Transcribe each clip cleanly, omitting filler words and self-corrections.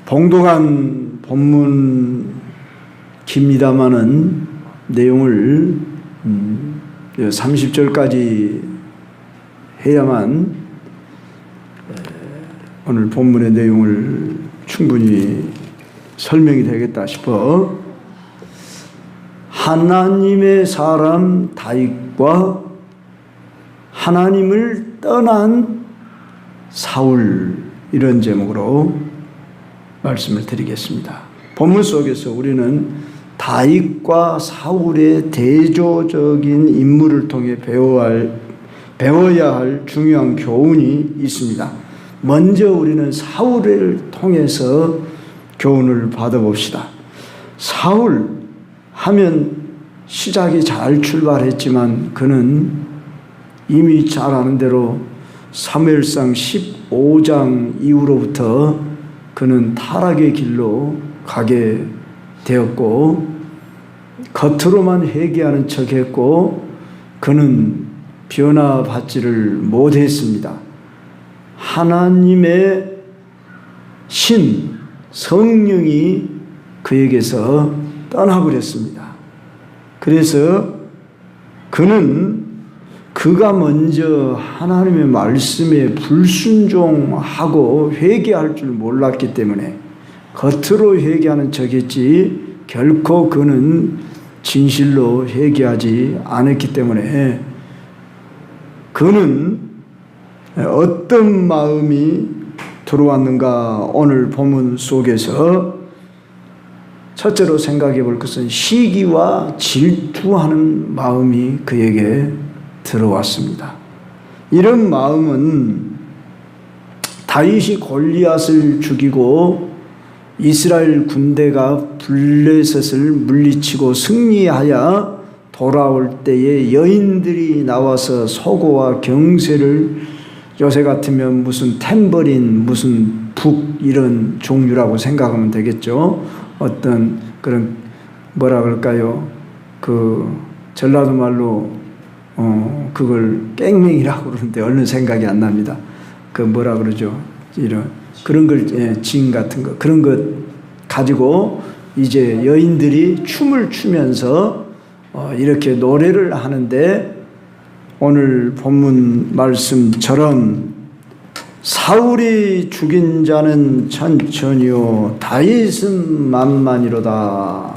봉독한 본문 깁니다마는 내용을 30절까지 해야만 오늘 본문의 내용을 충분히 설명이 되겠다 싶어 하나님의 사람 다윗과 하나님을 떠난 사울, 이런 제목으로 말씀을 드리겠습니다. 본문 속에서 우리는 다윗과 사울의 대조적인 인물을 통해 배워야 할 중요한 교훈이 있습니다. 먼저 우리는 사울을 통해서 교훈을 받아봅시다. 사울 하면 시작이 잘 출발했지만 그는 이미 잘 아는 대로 사무엘상 15장 이후로부터 그는 타락의 길로 가게 되었고 겉으로만 회개하는 척했고 그는 변화받지를 못했습니다. 하나님의 신 성령이 그에게서 떠나버렸습니다. 그래서 그가 먼저 하나님의 말씀에 불순종하고 회개할 줄 몰랐기 때문에 겉으로 회개하는 척했지 결코 그는 진실로 회개하지 않았기 때문에 그는 어떤 마음이 들어왔는가 오늘 본문 속에서 첫째로 생각해 볼 것은 시기와 질투하는 마음이 그에게 들어왔습니다. 이런 마음은 다윗이 골리앗을 죽이고 이스라엘 군대가 블레셋을 물리치고 승리하여 돌아올 때에 여인들이 나와서 소고와 경쇠를 요새 같으면 무슨 탬버린, 무슨 북 이런 종류라고 생각하면 되겠죠. 어떤 그런 뭐라 그럴까요? 전라도 말로 그걸 깽맹이라고 그러는데 얼른 생각이 안 납니다. 뭐라 그러죠? 그런 걸, 징 같은 거, 그런 것 가지고 이제 여인들이 춤을 추면서 이렇게 노래를 하는데 오늘 본문 말씀처럼 사울이 죽인 자는 천천히요 다윗은 만만이로다,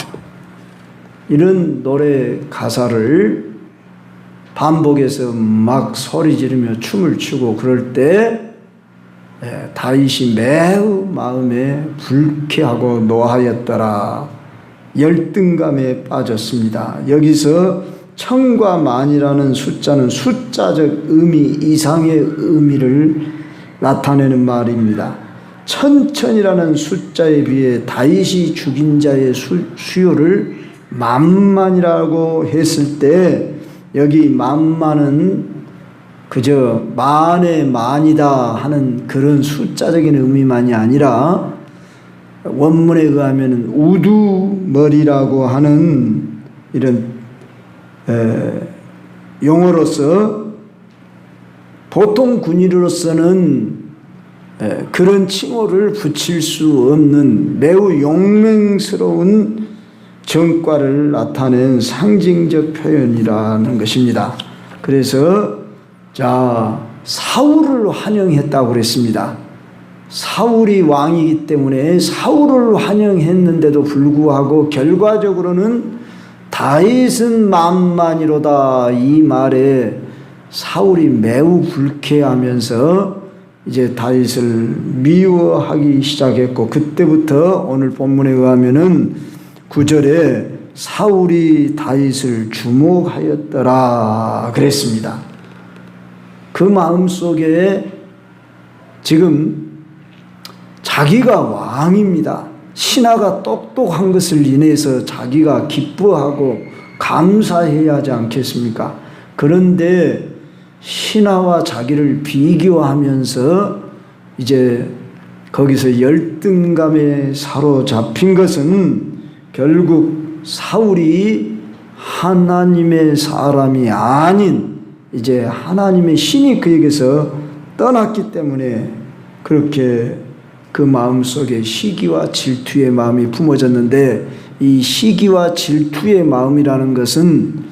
이런 노래 가사를 반복해서 막 소리 지르며 춤을 추고 그럴 때 다윗이 매우 마음에 불쾌하고 노하였더라, 열등감에 빠졌습니다. 여기서 천과 만이라는 숫자는 숫자적 의미 이상의 의미를 나타내는 말입니다. 천천이라는 숫자에 비해 다윗이 죽인 자의 수요를 만만이라고 했을 때 여기 만만은 그저 만의 만이다 하는 그런 숫자적인 의미만이 아니라 원문에 의하면 우두머리라고 하는 이런 용어로서 보통 군인으로서는 그런 칭호를 붙일 수 없는 매우 용맹스러운 정과를 나타낸 상징적 표현이라는 것입니다. 그래서 사울을 환영했다고 그랬습니다. 사울이 왕이기 때문에 사울을 환영했는데도 불구하고 결과적으로는 다윗은 만만이로다, 이 말에 사울이 매우 불쾌하면서 이제 다윗을 미워하기 시작했고 그때부터 오늘 본문에 의하면은 9절에 사울이 다윗을 주목하였더라 그랬습니다. 그 마음속에 지금 자기가 왕입니다. 신하가 똑똑한 것을 인해서 자기가 기뻐하고 감사해야 하지 않겠습니까? 그런데 신하와 자기를 비교하면서 이제 거기서 열등감에 사로잡힌 것은 결국 사울이 하나님의 사람이 아닌 이제 하나님의 신이 그에게서 떠났기 때문에 그렇게 그 마음 속에 시기와 질투의 마음이 품어졌는데, 이 시기와 질투의 마음이라는 것은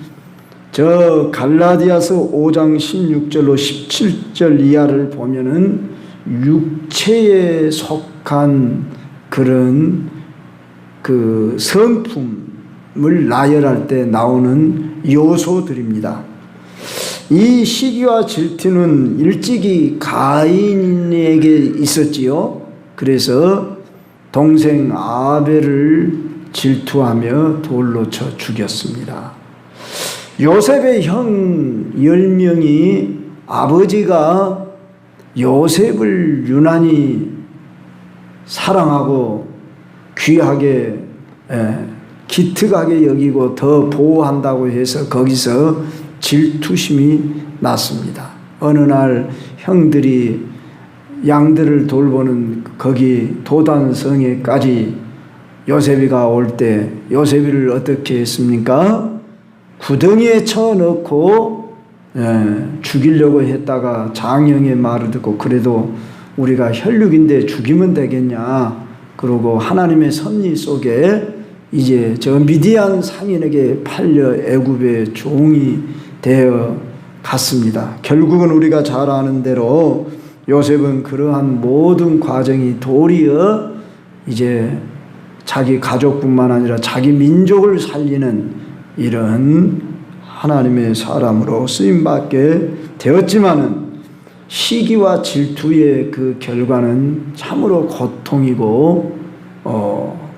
저 갈라디아서 5장 16절로 17절 이하를 보면은 육체에 속한 그런 그 성품을 나열할 때 나오는 요소들입니다. 이 시기와 질투는 일찍이 가인에게 있었지요. 그래서 동생 아벨을 질투하며 돌로 쳐 죽였습니다. 요셉의 형 10명이 아버지가 요셉을 유난히 사랑하고 귀하게 기특하게 여기고 더 보호한다고 해서 거기서 질투심이 났습니다. 어느 날 형들이 양들을 돌보는 거기 도단성에까지 요셉이가 올 때 요셉이를 어떻게 했습니까? 구덩이에 쳐넣고 죽이려고 했다가 장형의 말을 듣고 그래도 우리가 혈육인데 죽이면 되겠냐 그러고 하나님의 섭리 속에 이제 저 미디안 상인에게 팔려 애굽의 종이 되어 갔습니다. 결국은 우리가 잘 아는 대로 요셉은 그러한 모든 과정이 도리어 이제 자기 가족뿐만 아니라 자기 민족을 살리는 이런 하나님의 사람으로 쓰임받게 되었지만은 시기와 질투의 그 결과는 참으로 고통이고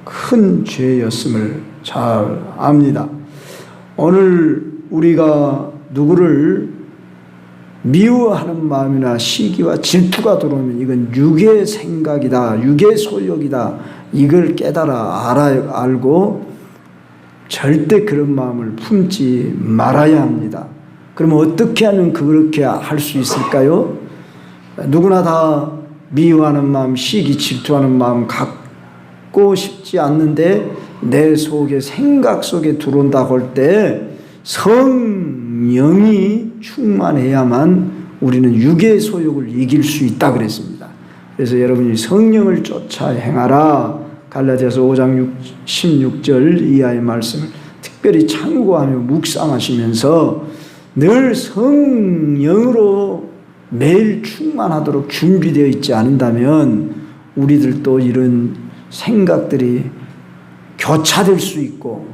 큰 죄였음을 잘 압니다. 오늘 우리가 누구를 미워하는 마음이나 시기와 질투가 들어오면 이건 육의 생각이다, 육의 소욕이다, 이걸 깨달아 알고 절대 그런 마음을 품지 말아야 합니다. 그러면 어떻게 하면 그렇게 할 수 있을까요? 누구나 다 미워하는 마음, 시기, 질투하는 마음 갖고 싶지 않는데 내 속에 생각 속에 들어온다고 할 때 성령이 충만해야만 우리는 육의 소욕을 이길 수 있다 그랬습니다. 그래서 여러분이 성령을 쫓아 행하라. 갈라디아서 5장 16절 이하의 말씀을 특별히 참고하며 묵상하시면서 늘 성령으로 매일 충만하도록 준비되어 있지 않는다면 우리들도 이런 생각들이 교차될 수 있고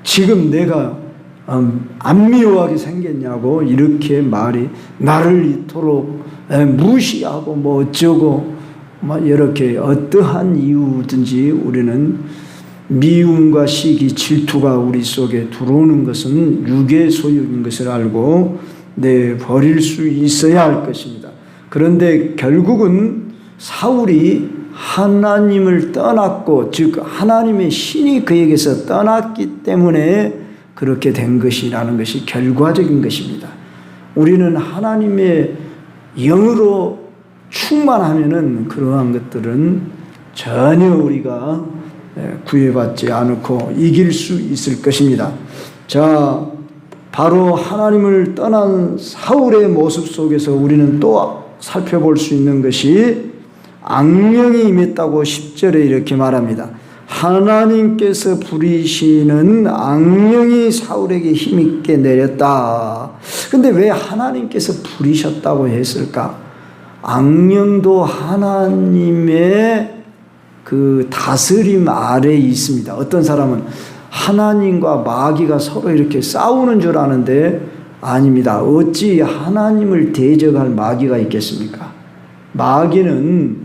지금 내가 안 미워하게 생겼냐고 이렇게 말이 나를 이토록 무시하고 뭐 어쩌고 이렇게 어떠한 이유든지 우리는 미움과 시기, 질투가 우리 속에 들어오는 것은 육의 소욕인 것을 알고 내버릴 수 있어야 할 것입니다. 그런데 결국은 사울이 하나님을 떠났고 즉 하나님의 신이 그에게서 떠났기 때문에 그렇게 된 것이라는 것이 결과적인 것입니다. 우리는 하나님의 영으로 충만하면은 그러한 것들은 전혀 우리가 구애받지 않고 이길 수 있을 것입니다. 자, 바로 하나님을 떠난 사울의 모습 속에서 우리는 또 살펴볼 수 있는 것이 악령이 임했다고 10절에 이렇게 말합니다. 하나님께서 부리시는 악령이 사울에게 힘있게 내렸다. 근데 왜 하나님께서 부리셨다고 했을까? 악령도 하나님의 그 다스림 아래에 있습니다. 어떤 사람은 하나님과 마귀가 서로 이렇게 싸우는 줄 아는데 아닙니다. 어찌 하나님을 대적할 마귀가 있겠습니까? 마귀는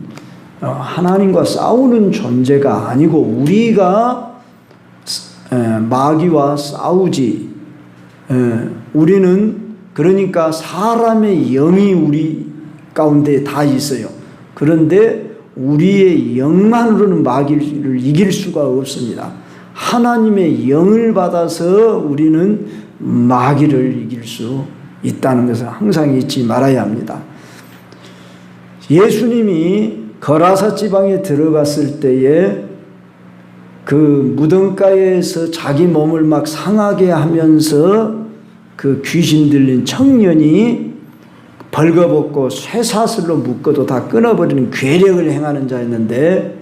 하나님과 싸우는 존재가 아니고 우리가 마귀와 싸우지. 우리는 그러니까 사람의 영이 우리 가운데 다 있어요. 그런데 우리의 영만으로는 마귀를 이길 수가 없습니다. 하나님의 영을 받아서 우리는 마귀를 이길 수 있다는 것을 항상 잊지 말아야 합니다. 예수님이 거라사 지방에 들어갔을 때에 그 무덤가에서 자기 몸을 막 상하게 하면서 그 귀신 들린 청년이 벌거벗고 쇠사슬로 묶어도 다 끊어버리는 괴력을 행하는 자였는데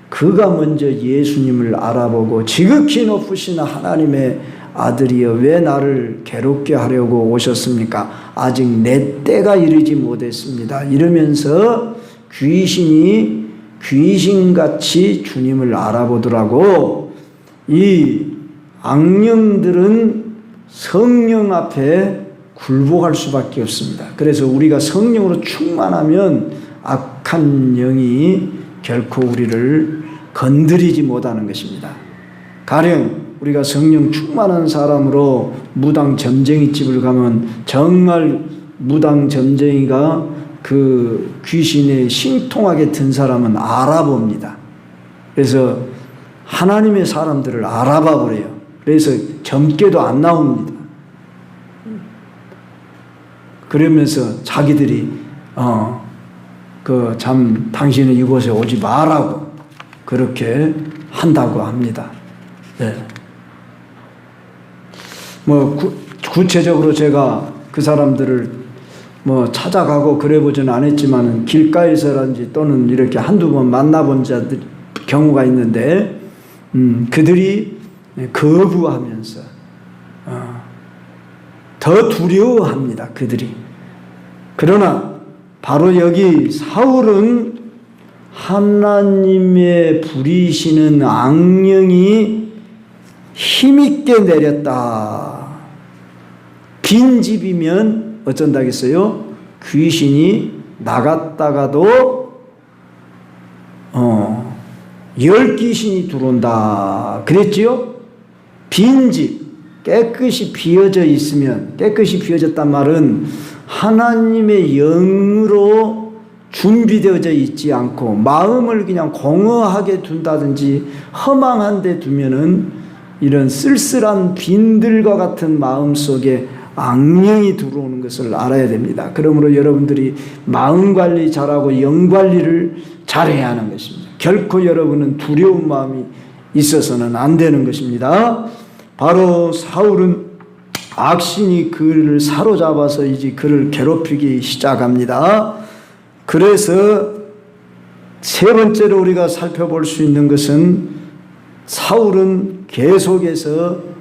그가 먼저 예수님을 알아보고 지극히 높으신 하나님의 아들이여 왜 나를 괴롭게 하려고 오셨습니까? 아직 내 때가 이르지 못했습니다. 이러면서 귀신이 귀신같이 주님을 알아보더라고. 이 악령들은 성령 앞에 굴복할 수밖에 없습니다. 그래서 우리가 성령으로 충만하면 악한 영이 결코 우리를 건드리지 못하는 것입니다. 가령 우리가 성령 충만한 사람으로 무당 점쟁이 집을 가면 정말 무당 점쟁이가 그 귀신에 신통하게 든 사람은 알아봅니다. 그래서 하나님의 사람들을 알아봐 버려요. 그래서 점괘도 안 나옵니다. 그러면서 자기들이 당신은 이곳에 오지 말라고 그렇게 한다고 합니다. 네. 구체적으로 제가 그 사람들을 찾아가고 그래 보지는 않았지만 길가에서라든지 또는 이렇게 한두 번 만나본 자들 경우가 있는데 그들이 거부하면서 더 두려워합니다. 그들이. 그러나 바로 여기 사울은 하나님의 부리시는 악령이 힘있게 내렸다. 빈집이면 어쩐다겠어요? 귀신이 나갔다가도 10귀신이 들어온다 그랬지요? 빈집 깨끗이 비어져 있으면, 깨끗이 비어졌단 말은 하나님의 영으로 준비되어져 있지 않고 마음을 그냥 공허하게 둔다든지 허망한 데 두면은 이런 쓸쓸한 빈들과 같은 마음 속에 악령이 들어오는 것을 알아야 됩니다. 그러므로 여러분들이 마음 관리 잘하고 영 관리를 잘해야 하는 것입니다. 결코 여러분은 두려운 마음이 있어서는 안 되는 것입니다. 바로 사울은 악신이 그를 사로잡아서 이제 그를 괴롭히기 시작합니다. 그래서 세 번째로 우리가 살펴볼 수 있는 것은 사울은 계속해서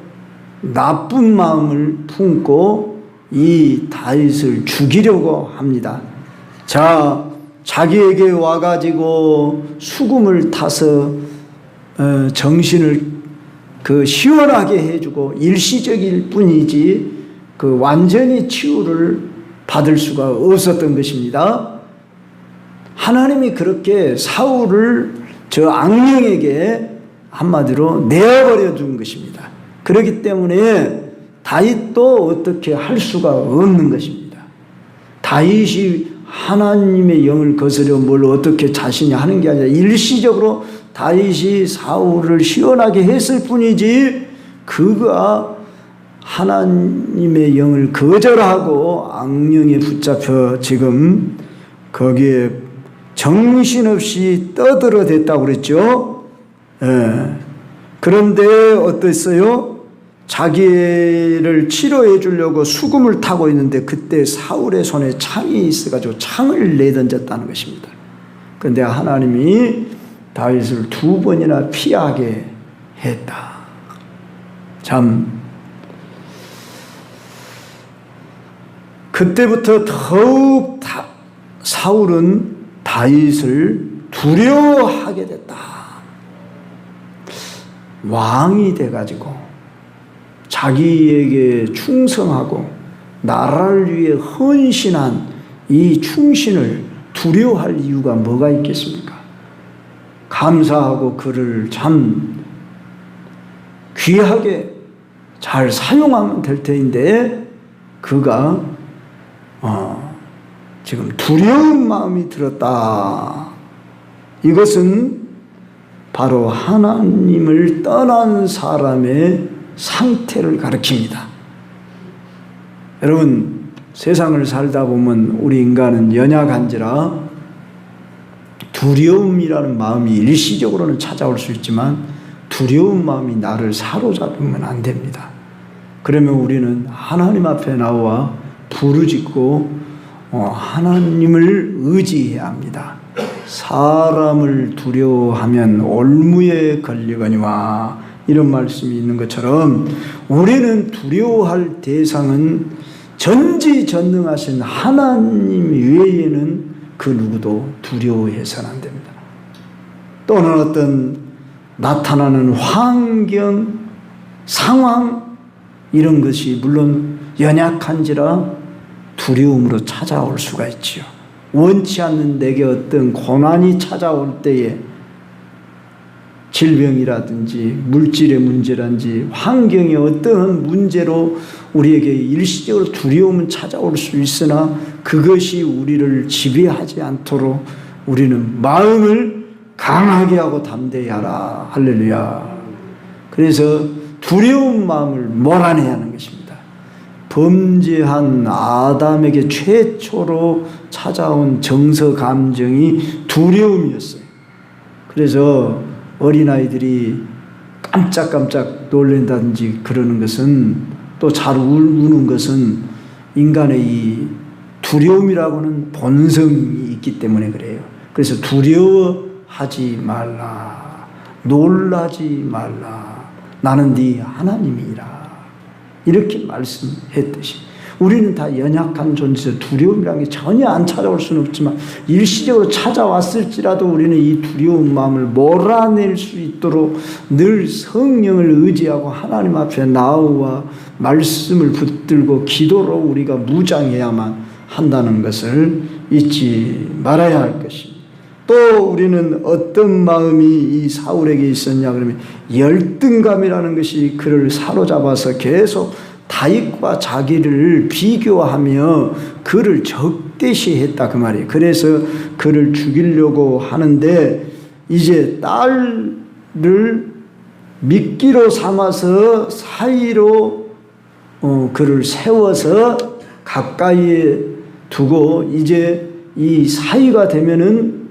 나쁜 마음을 품고 이 다윗을 죽이려고 합니다. 자, 자기에게 와가지고 수금을 타서 정신을 시원하게 해주고 일시적일 뿐이지 완전히 치유를 받을 수가 없었던 것입니다. 하나님이 그렇게 사울을 저 악령에게 한마디로 내어버려 준 것입니다. 그렇기 때문에 다윗도 어떻게 할 수가 없는 것입니다. 다윗이 하나님의 영을 거스려 뭘 어떻게 자신이 하는 게 아니라 일시적으로 다윗이 사울을 시원하게 했을 뿐이지 그가 하나님의 영을 거절하고 악령에 붙잡혀 지금 거기에 정신없이 떠들어댔다고 그랬죠. 예. 그런데 어땠어요? 자기를 치료해 주려고 수금을 타고 있는데 그때 사울의 손에 창이 있어가지고 창을 내던졌다는 것입니다. 그런데 하나님이 다윗을 2번이나 피하게 했다. 참 그때부터 더욱 사울은 다윗을 두려워하게 됐다. 왕이 돼가지고 자기에게 충성하고 나라를 위해 헌신한 이 충신을 두려워할 이유가 뭐가 있겠습니까? 감사하고 그를 참 귀하게 잘 사용하면 될 터인데 그가 지금 두려운 마음이 들었다. 이것은 바로 하나님을 떠난 사람의 상태를 가리킵니다. 여러분, 세상을 살다 보면 우리 인간은 연약한지라 두려움이라는 마음이 일시적으로는 찾아올 수 있지만 두려운 마음이 나를 사로잡으면 안 됩니다. 그러면 우리는 하나님 앞에 나와 부르짖고 하나님을 의지해야 합니다. 사람을 두려워하면 올무에 걸리거니와 이런 말씀이 있는 것처럼 우리는 두려워할 대상은 전지전능하신 하나님 외에는 그 누구도 두려워해서는 안 됩니다. 또는 어떤 나타나는 환경, 상황 이런 것이 물론 연약한지라 두려움으로 찾아올 수가 있지요. 원치 않는 내게 어떤 고난이 찾아올 때에 질병이라든지 물질의 문제라든지 환경의 어떠한 문제로 우리에게 일시적으로 두려움은 찾아올 수 있으나 그것이 우리를 지배하지 않도록 우리는 마음을 강하게 하고 담대히 하라. 할렐루야. 그래서 두려운 마음을 몰아내야 하는 것입니다. 범죄한 아담에게 최초로 찾아온 정서 감정이 두려움이었어요. 그래서 어린아이들이 깜짝깜짝 놀란다든지 그러는 것은 또 잘 우는 것은 인간의 이 두려움이라고는 본성이 있기 때문에 그래요. 그래서 두려워하지 말라. 놀라지 말라. 나는 네 하나님이라. 이렇게 말씀했듯이 우리는 다 연약한 존재에서 두려움이라는 게 전혀 안 찾아올 수는 없지만 일시적으로 찾아왔을지라도 우리는 이 두려운 마음을 몰아낼 수 있도록 늘 성령을 의지하고 하나님 앞에 나와 말씀을 붙들고 기도로 우리가 무장해야만 한다는 것을 잊지 말아야 할 것입니다. 또 우리는 어떤 마음이 이 사울에게 있었냐 그러면 열등감이라는 것이 그를 사로잡아서 계속 다윗과 자기를 비교하며 그를 적대시했다 그 말이에요. 그래서 그를 죽이려고 하는데 이제 딸을 미끼로 삼아서 사이로 그를 세워서 가까이에 두고 이제 이 사이가 되면은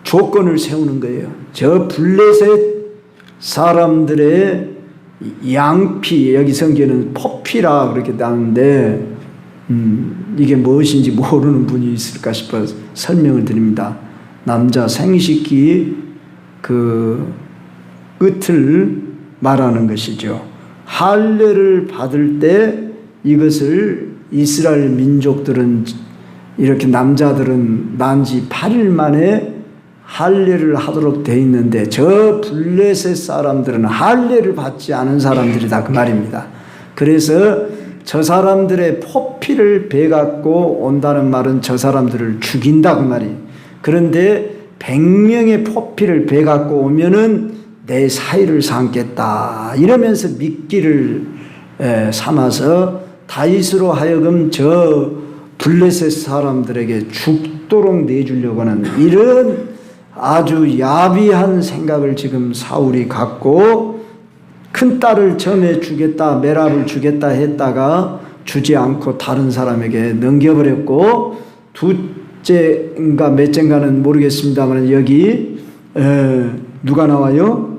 조건을 세우는 거예요. 저 블레셋 사람들의 양피, 여기 성경에는 포피라 그렇게 나오는데 이게 무엇인지 모르는 분이 있을까 싶어서 설명을 드립니다. 남자 생식기 그 끝을 말하는 것이죠. 할례를 받을 때 이것을 이스라엘 민족들은 이렇게 남자들은 난 지 8일 만에 할례를 하도록 돼 있는데 저 블레셋 사람들은 할례를 받지 않은 사람들이다 그 말입니다. 그래서 저 사람들의 포피를 베갖고 온다는 말은 저 사람들을 죽인다 그 말이에요. 그런데 100명의 포피를 베갖고 오면은 내 사이를 삼겠다 이러면서 미끼를 삼아서 다윗으로 하여금 저 블레셋 사람들에게 죽도록 내주려고 하는 이런 아주 야비한 생각을 지금 사울이 갖고 큰 딸을 처음에 주겠다 메랍을 주겠다 했다가 주지 않고 다른 사람에게 넘겨버렸고 둘째인가 몇째인가는 모르겠습니다만 여기 누가 나와요?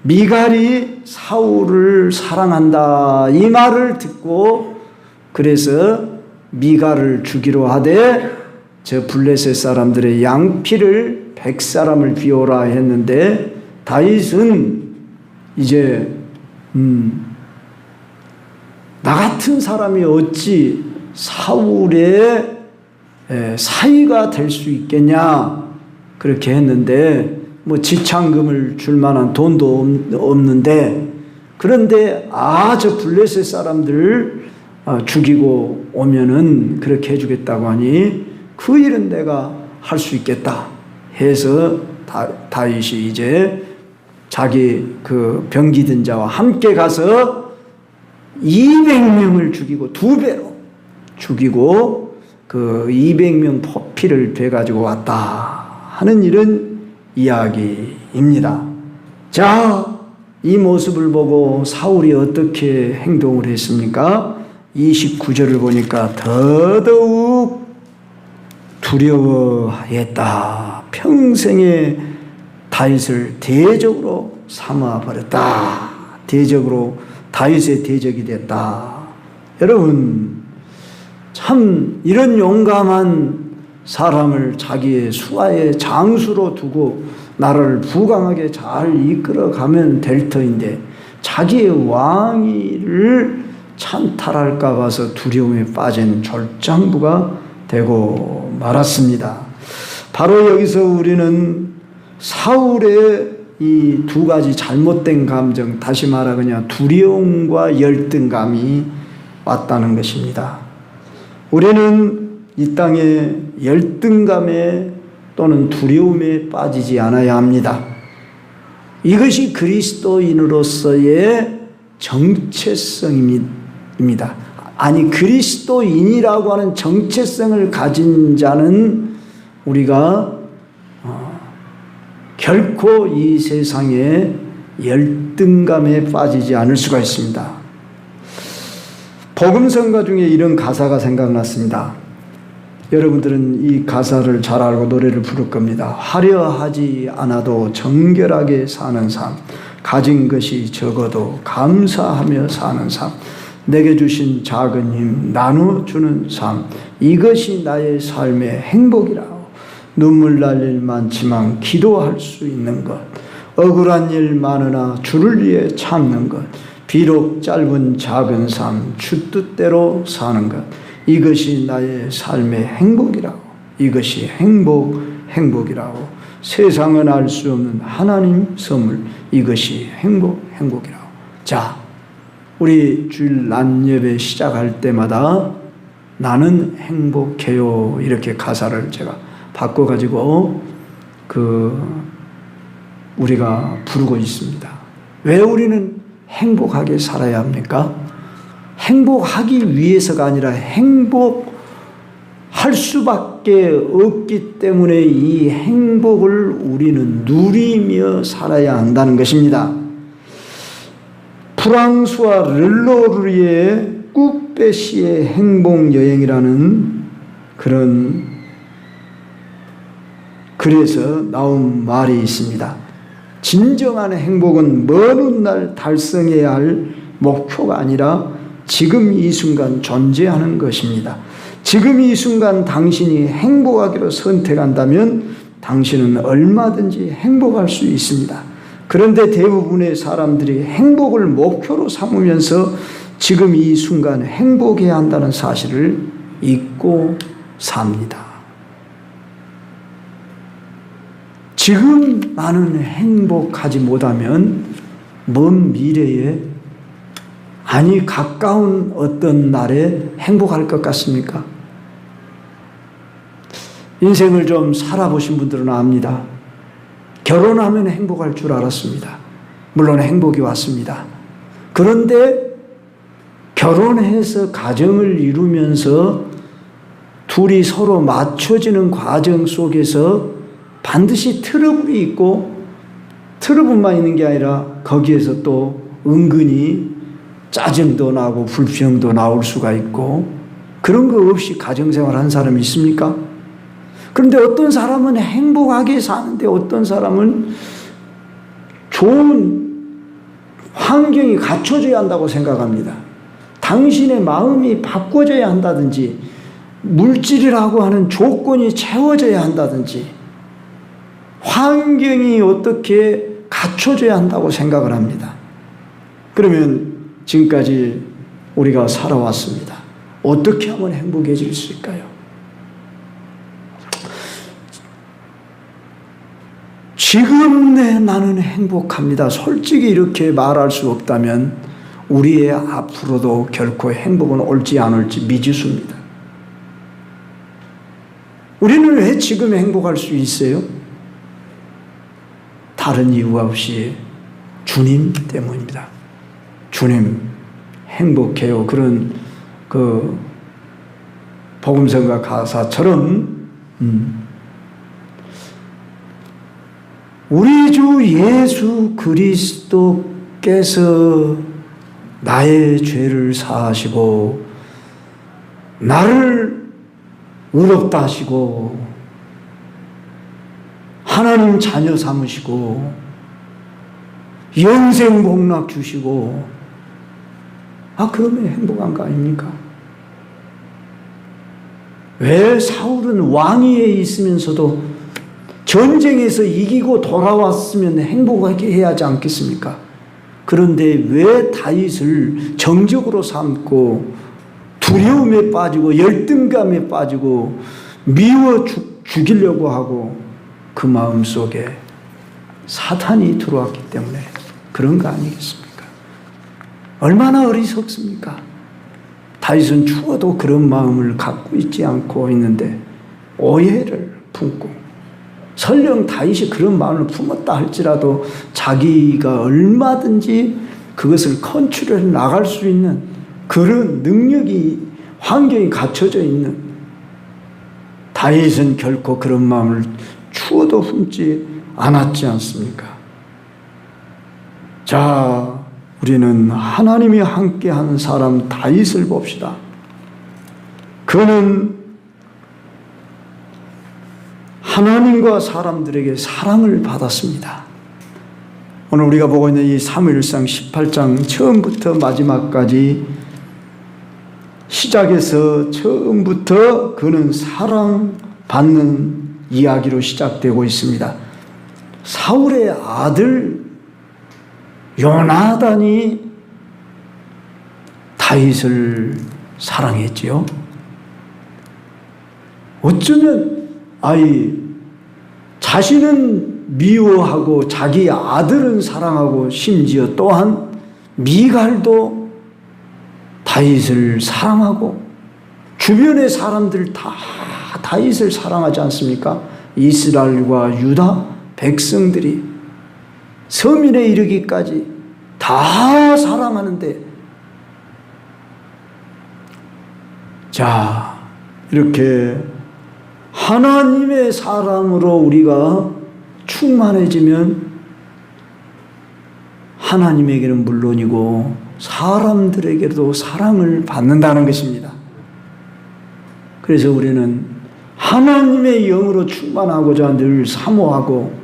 미갈이 사울을 사랑한다 이 말을 듣고 그래서 미갈을 주기로 하되 저 블레셋 사람들의 양피를 100사람을 비워라 했는데 다윗은 이제 나 같은 사람이 어찌 사울의 사위가 될 수 있겠냐 그렇게 했는데 뭐 지창금을 줄 만한 돈도 없는데 그런데 저 블레셋 사람들을 죽이고 오면은 그렇게 해주겠다고 하니 그 일은 내가 할 수 있겠다 해서 다윗이 이제 자기 그 병기든 자와 함께 가서 200명을 죽이고 2배로 죽이고 그 200명 포피를 베가지고 왔다 하는 이런 이야기입니다. 자, 이 모습을 보고 사울이 어떻게 행동을 했습니까? 29절을 보니까 더더욱 두려워했다. 평생에 다윗을 대적으로 삼아버렸다. 대적으로 다윗의 대적이 됐다. 여러분 참 이런 용감한 사람을 자기의 수하의 장수로 두고 나라를 부강하게 잘 이끌어가면 될 터인데 자기의 왕위를 찬탈할까 봐서 두려움에 빠진 졸장부가 되고 말았습니다. 바로 여기서 우리는 사울의 이 두 가지 잘못된 감정, 다시 말하거나 두려움과 열등감이 왔다는 것입니다. 우리는 이 땅에 열등감에 또는 두려움에 빠지지 않아야 합니다. 이것이 그리스도인으로서의 정체성입니다. 아니, 그리스도인이라고 하는 정체성을 가진 자는 우리가 결코 이 세상에 열등감에 빠지지 않을 수가 있습니다. 복음성가 중에 이런 가사가 생각났습니다. 여러분들은 이 가사를 잘 알고 노래를 부를 겁니다. 화려하지 않아도 정결하게 사는 삶, 가진 것이 적어도 감사하며 사는 삶, 내게 주신 작은 힘 나눠주는 삶, 이것이 나의 삶의 행복이라고. 눈물 날 일 많지만 기도할 수 있는 것, 억울한 일 많으나 주를 위해 참는 것, 비록 짧은 작은 삶 주 뜻대로 사는 것, 이것이 나의 삶의 행복이라고. 이것이 행복이라고. 세상은 알 수 없는 하나님 선물, 이것이 행복이라고. 자, 우리 주일 낮 예배 시작할 때마다 나는 행복해요, 이렇게 가사를 제가 바꿔가지고 우리가 부르고 있습니다. 왜 우리는 행복하게 살아야 합니까? 행복하기 위해서가 아니라 행복할 수밖에 없기 때문에 이 행복을 우리는 누리며 살아야 한다는 것입니다. 프랑스와 르로르의 꾸페시의 행복여행이라는 그런 글에서 나온 말이 있습니다. 진정한 행복은 먼 훗날 달성해야 할 목표가 아니라 지금 이 순간 존재하는 것입니다. 지금 이 순간 당신이 행복하기로 선택한다면 당신은 얼마든지 행복할 수 있습니다. 그런데 대부분의 사람들이 행복을 목표로 삼으면서 지금 이 순간 행복해야 한다는 사실을 잊고 삽니다. 지금 나는 행복하지 못하면 먼 미래에, 아니 가까운 어떤 날에 행복할 것 같습니까? 인생을 좀 살아보신 분들은 압니다. 결혼하면 행복할 줄 알았습니다. 물론 행복이 왔습니다. 그런데 결혼해서 가정을 이루면서 둘이 서로 맞춰지는 과정 속에서 반드시 트러블이 있고, 트러블만 있는 게 아니라 거기에서 또 은근히 짜증도 나고 불평도 나올 수가 있고, 그런 거 없이 가정생활 한 사람이 있습니까? 그런데 어떤 사람은 행복하게 사는데 어떤 사람은 좋은 환경이 갖춰져야 한다고 생각합니다. 당신의 마음이 바꿔져야 한다든지, 물질이라고 하는 조건이 채워져야 한다든지, 환경이 어떻게 갖춰져야 한다고 생각을 합니다. 그러면 지금까지 우리가 살아왔습니다. 어떻게 하면 행복해질 수 있을까요? 지금 나는 행복합니다. 솔직히 이렇게 말할 수 없다면 우리의 앞으로도 결코 행복은 올지 안 올지 미지수입니다. 우리는 왜 지금 행복할 수 있어요? 다른 이유가 없이 주님 때문입니다. 주님 행복해요. 그런 복음성가 가사처럼 우리 주 예수 그리스도께서 나의 죄를 사하시고 나를 의롭다 하시고 하나님 자녀 삼으시고 영생 복락 주시고, 그러면 행복한 거 아닙니까? 왜 사울은 왕위에 있으면서도 전쟁에서 이기고 돌아왔으면 행복하게 해야 하지 않겠습니까? 그런데 왜 다윗을 정적으로 삼고 두려움에 빠지고 열등감에 빠지고 미워 죽이려고 하고 그 마음속에 사탄이 들어왔기 때문에 그런 거 아니겠습니까? 얼마나 어리석습니까? 다윗은 죽어도 그런 마음을 갖고 있지 않고 있는데 오해를 품고 설령 다윗이 그런 마음을 품었다 할지라도 자기가 얼마든지 그것을 컨트롤해 나갈 수 있는 그런 능력이 환경이 갖춰져 있는 다윗은 결코 그런 마음을 추워도 품지 않았지 않습니까? 자, 우리는 하나님이 함께하는 사람 다윗을 봅시다. 그는 하나님과 사람들에게 사랑을 받았습니다. 오늘 우리가 보고 있는 이 사무엘상 18장 처음부터 마지막까지 시작에서 처음부터 그는 사랑받는 이야기로 시작되고 있습니다. 사울의 아들 요나단이 다윗을 사랑했지요. 어쩌면 자신은 미워하고 자기 아들은 사랑하고 심지어 또한 미갈도 다윗을 사랑하고 주변의 사람들 다 다윗을 사랑하지 않습니까? 이스라엘과 유다 백성들이 서민에 이르기까지 다 사랑하는데, 자, 이렇게 하나님의 사랑으로 우리가 충만해지면 하나님에게는 물론이고 사람들에게도 사랑을 받는다는 것입니다. 그래서 우리는 하나님의 영으로 충만하고자 늘 사모하고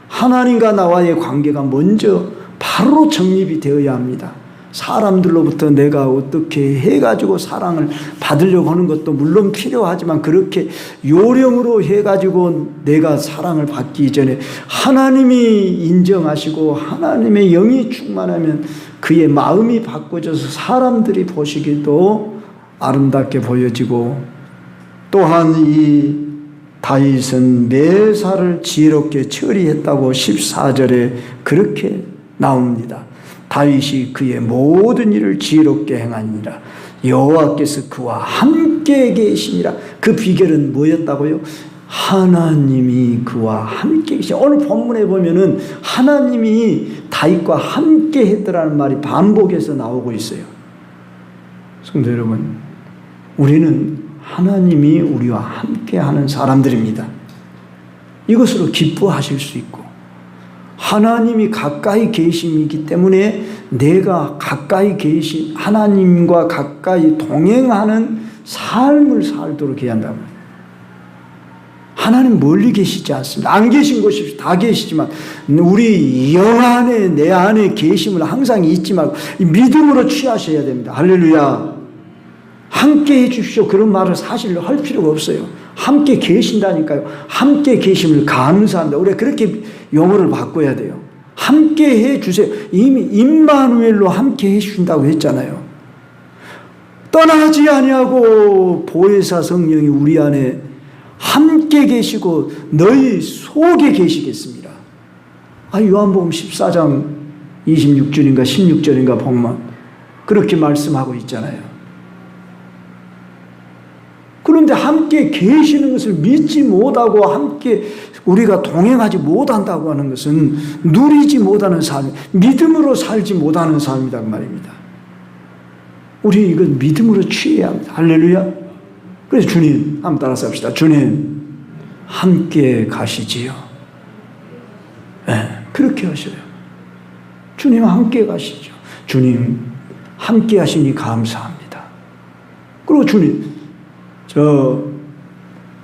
하나님과 나와의 관계가 먼저 바로 정립이 되어야 합니다. 사람들로부터 내가 어떻게 해가지고 사랑을 받으려고 하는 것도 물론 필요하지만 그렇게 요령으로 해가지고 내가 사랑을 받기 전에 하나님이 인정하시고 하나님의 영이 충만하면 그의 마음이 바꿔져서 사람들이 보시기도 아름답게 보여지고, 또한 이 다윗은 매사를 지혜롭게 처리했다고 14절에 그렇게 나옵니다. 다윗이 그의 모든 일을 지혜롭게 행하니라. 여호와께서 그와 함께 계시니라. 그 비결은 뭐였다고요? 하나님이 그와 함께 계시니. 오늘 본문에 보면은 하나님이 다윗과 함께 했더라는 말이 반복해서 나오고 있어요. 성도 여러분, 우리는 하나님이 우리와 함께 하는 사람들입니다. 이것으로 기뻐하실 수 있고, 하나님이 가까이 계심이기 때문에 내가 가까이 계신 하나님과 가까이 동행하는 삶을 살도록 해야 한다고. 하나님 멀리 계시지 않습니다. 안 계신 곳이 다 계시지만 우리 영 안에 내 안에 계심을 항상 잊지 말고 믿음으로 취하셔야 됩니다. 할렐루야. 함께 해주십시오. 그런 말을 사실 할 필요가 없어요. 함께 계신다니까요. 함께 계심을 감사합니다. 우리가 그렇게 용어를 바꿔야 돼요. 함께 해주세요. 이미 임마누엘로 함께 해주신다고 했잖아요. 떠나지 아니하고 보혜사 성령이 우리 안에 함께 계시고 너희 속에 계시겠습니다. 요한복음 14장 26절인가 16절인가 보면 그렇게 말씀하고 있잖아요. 그런데 함께 계시는 것을 믿지 못하고 함께 우리가 동행하지 못한다고 하는 것은 누리지 못하는 삶, 믿음으로 살지 못하는 삶이란 말입니다. 우리 이건 믿음으로 취해야 합니다. 할렐루야. 그래서 주님, 한번 따라서 합시다. 주님, 함께 가시지요. 네, 그렇게 하셔요. 주님 함께 가시죠. 주님 함께 하시니 감사합니다. 그리고 주님,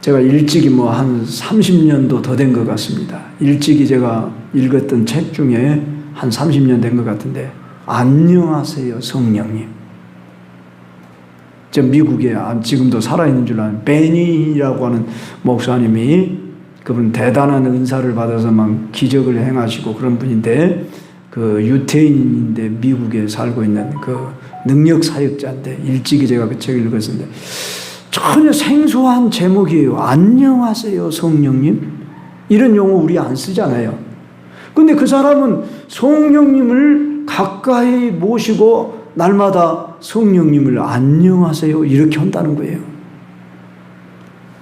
제가 일찍이 한 30년도 더 된 것 같습니다. 일찍이 제가 읽었던 책 중에 한 30년 된 것 같은데, 안녕하세요 성령님. 저 미국에 지금도 살아있는 줄 아는 베니라고 하는 목사님이, 그분 대단한 은사를 받아서 막 기적을 행하시고 그런 분인데, 그 유태인인데 미국에 살고 있는 그 능력 사역자인데, 일찍이 제가 그 책을 읽었는데 전혀 생소한 제목이에요. 안녕하세요 성령님, 이런 용어 우리 안 쓰잖아요. 근데 그 사람은 성령님을 가까이 모시고 날마다 성령님을 안녕하세요 이렇게 한다는 거예요.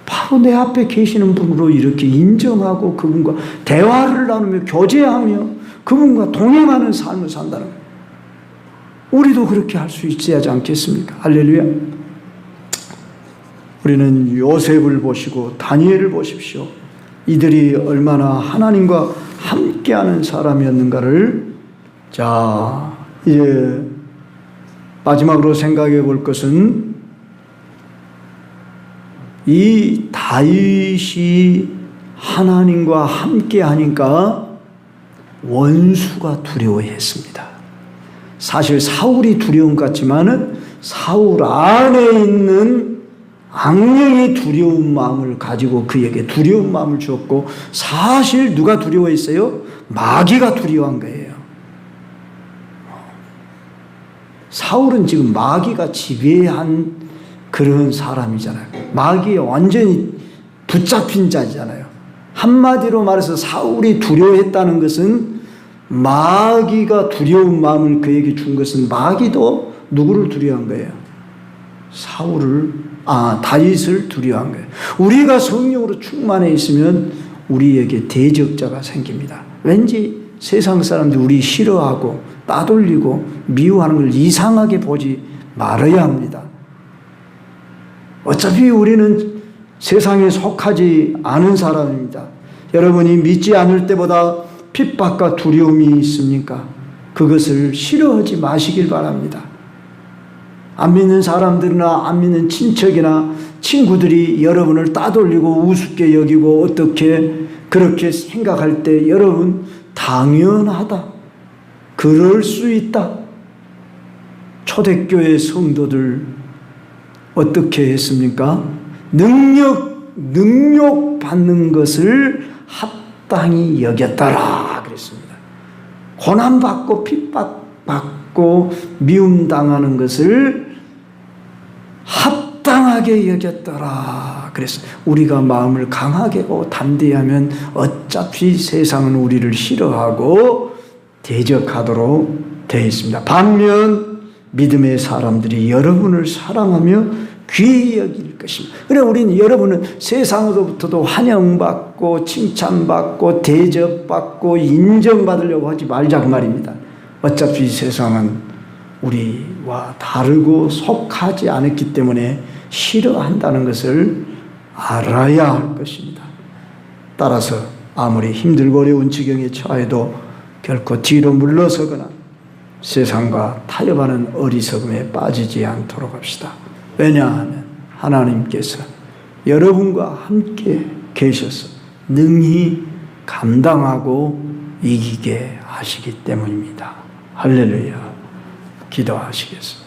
바로 내 앞에 계시는 분으로 이렇게 인정하고 그분과 대화를 나누며 교제하며 그분과 동행하는 삶을 산다는 거예요. 우리도 그렇게 할 수 있어야 하지 않겠습니까? 할렐루야. 우리는 요셉을 보시고 다니엘을 보십시오. 이들이 얼마나 하나님과 함께하는 사람이었는가를, 자 이제 마지막으로 생각해 볼 것은, 이 다윗이 하나님과 함께 하니까 원수가 두려워했습니다. 사실 사울이 두려움 같지만은 사울 안에 있는 악령이 두려운 마음을 가지고 그에게 두려운 마음을 주었고, 사실 누가 두려워했어요? 마귀가 두려워한 거예요. 사울은 지금 마귀가 지배한 그런 사람이잖아요. 마귀에 완전히 붙잡힌 자잖아요. 한마디로 말해서 사울이 두려워했다는 것은, 마귀가 두려운 마음을 그에게 준 것은, 마귀도 누구를 두려워한 거예요? 다윗을 두려워한 거예요. 우리가 성령으로 충만해 있으면 우리에게 대적자가 생깁니다. 왠지 세상 사람들이 우리 싫어하고 따돌리고 미워하는 걸 이상하게 보지 말아야 합니다. 어차피 우리는 세상에 속하지 않은 사람입니다. 여러분이 믿지 않을 때보다 핍박과 두려움이 있습니까? 그것을 싫어하지 마시길 바랍니다. 안 믿는 사람들이나 안 믿는 친척이나 친구들이 여러분을 따돌리고 우습게 여기고 어떻게 그렇게 생각할 때, 여러분 당연하다, 그럴 수 있다. 초대교회 성도들 어떻게 했습니까? 능력 받는 것을 합당히 여겼더라 그랬습니다. 고난받고 핍박받고 미움당하는 것을 합당하게 여겼더라 그랬어요. 우리가 마음을 강하게 하고 담대하면 어차피 세상은 우리를 싫어하고 대적하도록 되어 있습니다. 반면 믿음의 사람들이 여러분을 사랑하며 귀히 여길 것입니다. 그래, 우리는 여러분은 세상으로부터도 환영받고 칭찬받고 대접받고 인정받으려고 하지 말자 그 말입니다. 어차피 세상은 우리와 다르고 속하지 않았기 때문에 싫어한다는 것을 알아야 할 것입니다. 따라서 아무리 힘들고 어려운 지경에 처해도 결코 뒤로 물러서거나 세상과 타협하는 어리석음에 빠지지 않도록 합시다. 왜냐하면 하나님께서 여러분과 함께 계셔서 능히 감당하고 이기게 하시기 때문입니다. 할렐루야. 기도하시겠습니다.